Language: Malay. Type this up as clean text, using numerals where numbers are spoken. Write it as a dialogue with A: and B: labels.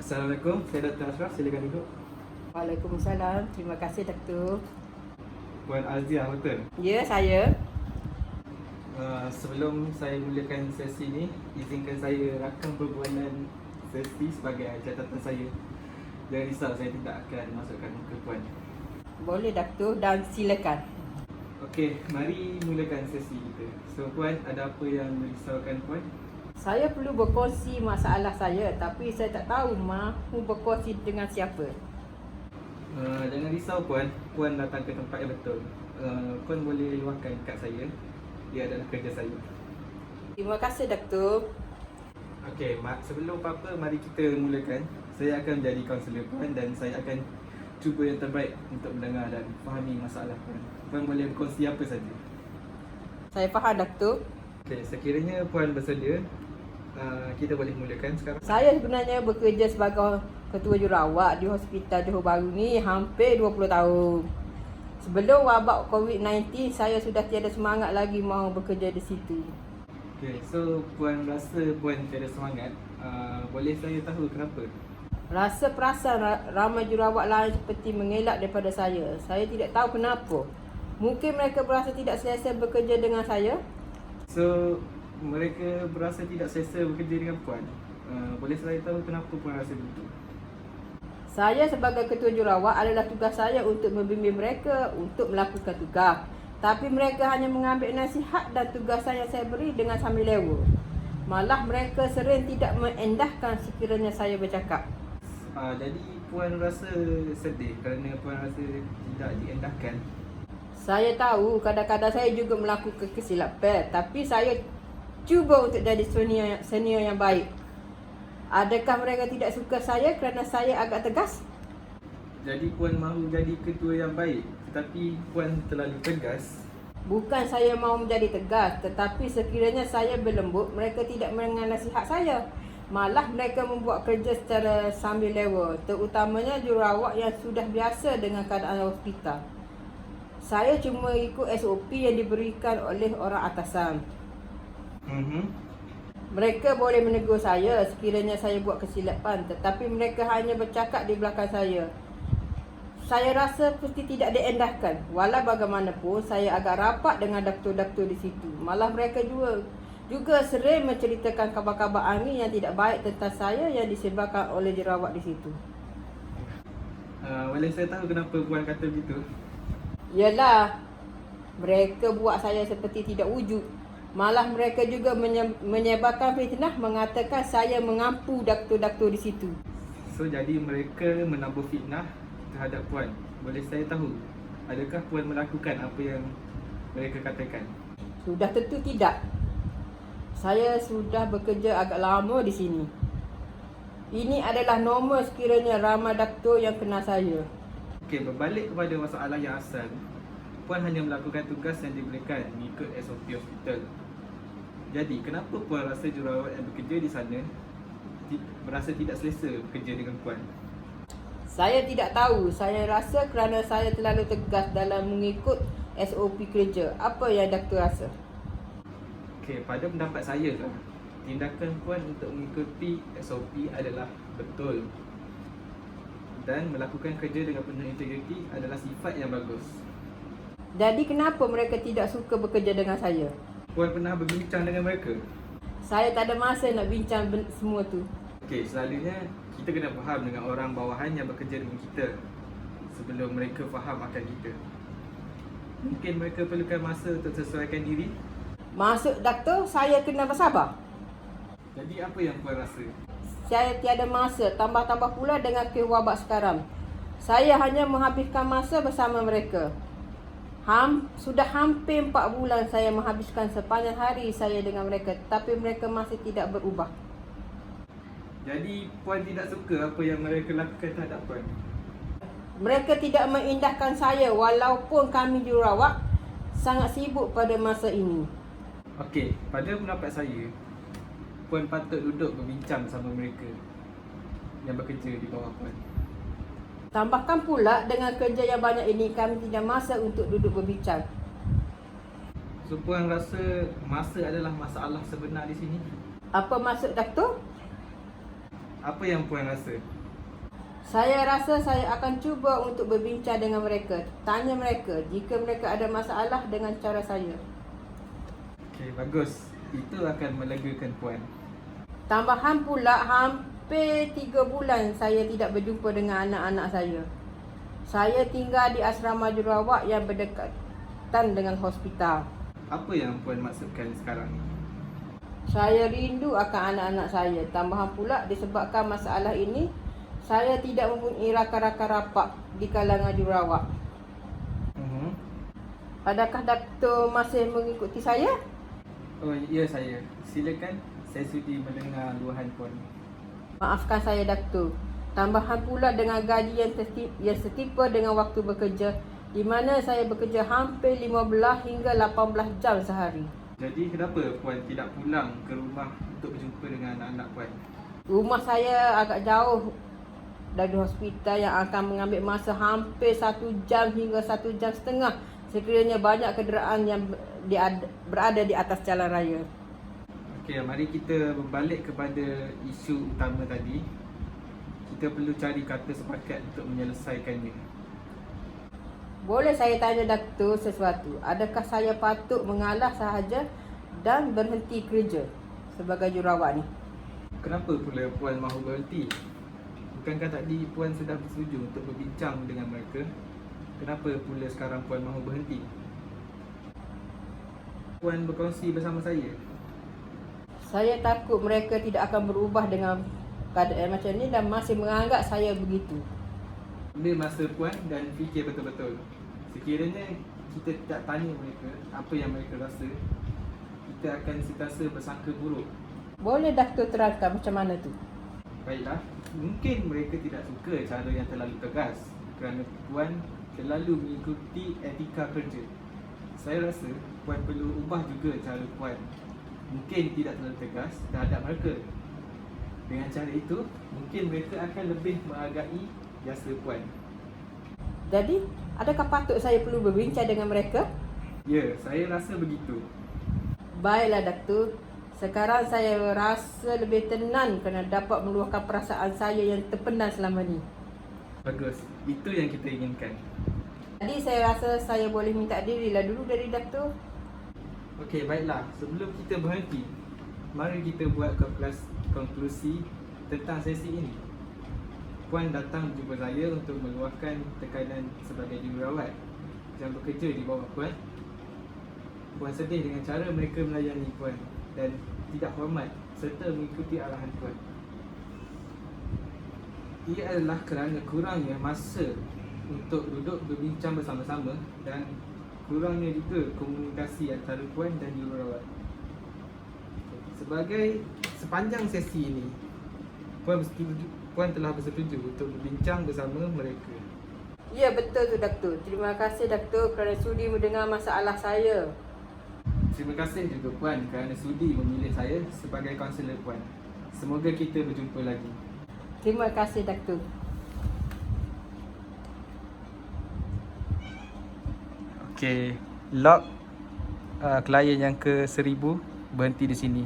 A: Assalamualaikum, saya Dr. Ashraf, silakan duduk.
B: Waalaikumsalam, terima kasih Datuk.
A: Puan Alzia, betul?
B: Ya, saya.
A: Sebelum saya mulakan sesi ni, izinkan saya rakam perbualan sesi sebagai catatan saya. Jangan risau, saya tidak akan masukkan muka puan.
B: Boleh Datuk dan silakan.
A: Okey, mari mulakan sesi kita. So puan, ada apa yang merisaukan puan?
B: Saya perlu berkongsi masalah saya tapi saya tak tahu mahu berkongsi dengan siapa.
A: Jangan risau puan, puan datang ke tempat yang betul. Puan boleh luahkan kad saya. Dia adalah kerja saya.
B: Terima kasih Datuk.
A: Okey, sebelum apa-apa mari kita mulakan. Saya akan menjadi kaunselor puan dan saya akan cuba yang terbaik untuk mendengar dan fahami masalah puan. Puan boleh berkongsi apa saja.
B: Saya faham Datuk.
A: Okey, sekiranya puan bersedia, kita boleh mulakan sekarang.
B: Saya sebenarnya bekerja sebagai ketua jurawat di Hospital Johor Bahru ni hampir 20 tahun. Sebelum wabak COVID-19, saya sudah tiada semangat lagi mahu bekerja di situ.
A: Okey, so puan rasa puan tiada semangat. Boleh saya tahu kenapa?
B: Rasa perasan ramai jurawat lain seperti mengelak daripada saya. Saya tidak tahu kenapa. Mungkin mereka berasa tidak selesa bekerja dengan saya.
A: So, mereka berasa tidak selesa bekerja dengan puan. Boleh saya tahu kenapa puan rasa begitu?
B: Saya sebagai ketua jurawat adalah tugas saya untuk membimbing mereka untuk melakukan tugas. Tapi mereka hanya mengambil nasihat dan tugasan yang saya beri dengan sambil lewa. Malah mereka sering tidak mengendahkan sekiranya saya bercakap.
A: Jadi puan rasa sedih kerana puan rasa tidak diendahkan.
B: Saya tahu kadang-kadang saya juga melakukan kesilapan, tapi saya cuba untuk jadi senior yang baik. Adakah mereka tidak suka saya kerana saya agak tegas?
A: Jadi puan mahu jadi ketua yang baik, tetapi puan terlalu tegas.
B: Bukan saya mahu menjadi tegas, tetapi sekiranya saya berlembut, mereka tidak mendengar nasihat saya. Malah mereka membuat kerja secara sambil lewa, terutamanya jurawat yang sudah biasa dengan keadaan hospital. Saya cuma ikut SOP yang diberikan oleh orang atasan. Mereka boleh menegur saya sekiranya saya buat kesilapan, tetapi mereka hanya bercakap di belakang saya. Saya rasa seperti tidak diendahkan. Walau bagaimanapun, saya agak rapat dengan doktor-doktor di situ. Malah mereka juga sering menceritakan khabar-khabar angin yang tidak baik tentang saya yang disebarkan oleh jurawat di situ.
A: Boleh saya tahu kenapa puan kata begitu?
B: Yalah, mereka buat saya seperti tidak wujud. Malah mereka juga menyebarkan fitnah mengatakan saya mengampu doktor-doktor di situ.
A: So jadi mereka menabur fitnah terhadap puan. Boleh saya tahu, adakah puan melakukan apa yang mereka katakan?
B: Sudah tentu tidak. Saya sudah bekerja agak lama di sini. Ini adalah normal sekiranya ramai doktor yang kenal saya.
A: Okey, berbalik kepada masalah yang asal. Puan hanya melakukan tugas yang diberikan mengikut SOP hospital. Jadi, kenapa puan rasa jurawat yang bekerja di sana berasa tidak selesa bekerja dengan puan?
B: Saya tidak tahu. Saya rasa kerana saya terlalu tegas dalam mengikut SOP kerja. Apa yang doktor rasa?
A: Okey, pada pendapat saya lah, tindakan puan untuk mengikuti SOP adalah betul. Dan melakukan kerja dengan penuh integriti adalah sifat yang bagus.
B: Jadi kenapa mereka tidak suka bekerja dengan saya?
A: Puan pernah berbincang dengan mereka?
B: Saya tak ada masa nak bincang semua tu.
A: Okey, selalunya kita kena faham dengan orang bawahan yang bekerja dengan kita sebelum mereka faham akan kita. Mungkin mereka perlukan masa untuk sesuaikan diri.
B: Maksud doktor, saya kena bersabar.
A: Jadi apa yang puan rasa?
B: Saya tiada masa, tambah-tambah pula dengan kes wabak sekarang. Saya hanya menghabiskan masa bersama mereka. Sudah hampir 4 bulan saya menghabiskan sepanjang hari saya dengan mereka, tapi mereka masih tidak berubah.
A: Jadi puan tidak suka apa yang mereka lakukan terhadap puan?
B: Mereka tidak mengindahkan saya walaupun kami jurawat sangat sibuk pada masa ini.
A: Okey, pada pendapat saya, puan patut duduk berbincang bersama mereka yang bekerja di bawah puan.
B: Tambahkan pula dengan kerja yang banyak ini, kami tidak masa untuk duduk berbincang.
A: So puan rasa masa adalah masalah sebenar di sini?
B: Apa maksud doktor?
A: Apa yang puan rasa?
B: Saya rasa saya akan cuba untuk berbincang dengan mereka. Tanya mereka jika mereka ada masalah dengan cara saya.
A: Okey, bagus. Itu akan melegakan Puan.
B: Tambahan pula, hampir 3 bulan saya tidak berjumpa dengan anak-anak saya. Saya tinggal di asrama jurawat yang berdekatan dengan hospital.
A: Apa yang Puan maksudkan sekarang ni?
B: Saya rindu akan anak-anak saya. Tambahan pula, disebabkan masalah ini, saya tidak mempunyai rakan-rakan rapat di kalangan jurawat. Adakah doktor masih mengikuti saya?
A: Oh, ya saya. Silakan. Saya sudi mendengar luahan Puan.
B: Maafkan saya, doktor. Tambahan pula dengan gaji yang setipe dengan waktu bekerja, di mana saya bekerja hampir 15 hingga 18 jam sehari.
A: Jadi kenapa Puan tidak pulang ke rumah untuk berjumpa dengan anak-anak Puan?
B: Rumah saya agak jauh dari hospital yang akan mengambil masa hampir 1 jam hingga 1 jam setengah sekiranya banyak kenderaan yang berada di atas jalan raya.
A: Okey, mari kita berbalik kepada isu utama tadi. Kita perlu cari kata sepakat untuk menyelesaikannya.
B: Boleh saya tanya doktor sesuatu? Adakah saya patut mengalah sahaja dan berhenti kerja sebagai jurawat ni?
A: Kenapa pula Puan mahu berhenti? Bukankah tadi Puan sudah bersetuju untuk berbincang dengan mereka? Kenapa pula sekarang Puan mahu berhenti? Puan berkongsi bersama saya.
B: Saya takut mereka tidak akan berubah dengan keadaan macam ni dan masih menganggap saya begitu.
A: Ambil masa Puan dan fikir betul-betul. Sekiranya kita tidak tanya mereka apa yang mereka rasa, kita akan sentiasa bersangka buruk.
B: Boleh doktor terangkan macam mana tu?
A: Baiklah, mungkin mereka tidak suka cara yang terlalu tegas kerana Puan terlalu mengikuti etika kerja. Saya rasa Puan perlu ubah juga cara Puan. Mungkin tidak terlalu tegas terhadap mereka. Dengan cara itu, mungkin mereka akan lebih menghargai jasa Puan.
B: Jadi, adakah patut saya perlu berbincang dengan mereka?
A: Ya, saya rasa begitu.
B: Baiklah doktor. Sekarang saya rasa lebih tenang kerana dapat meluahkan perasaan saya yang terpendam selama ni.
A: Bagus, itu yang kita inginkan.
B: Jadi saya rasa saya boleh minta dirilah dulu dari doktor.
A: Okey, baiklah. Sebelum kita berhenti, mari kita buat konklusi tentang sesi ini. Puan datang jumpa saya untuk meluahkan tekanan sebagai jururawat yang bekerja di bawah Puan. Puan sedih dengan cara mereka melayani Puan dan tidak hormat serta mengikuti arahan Puan. Ia adalah kerana kurangnya masa untuk duduk berbincang bersama-sama dan kurangnya juga komunikasi antara Puan dan jururawat. Sepanjang sesi ini, Puan telah bersetuju untuk berbincang bersama mereka.
B: Ya, betul tu doktor. Terima kasih doktor kerana sudi mendengar masalah saya.
A: Terima kasih juga Puan kerana sudi memilih saya sebagai kaunselor Puan. Semoga kita berjumpa lagi.
B: Terima kasih doktor.
A: Okey, log klien yang ke 1000 berhenti di sini.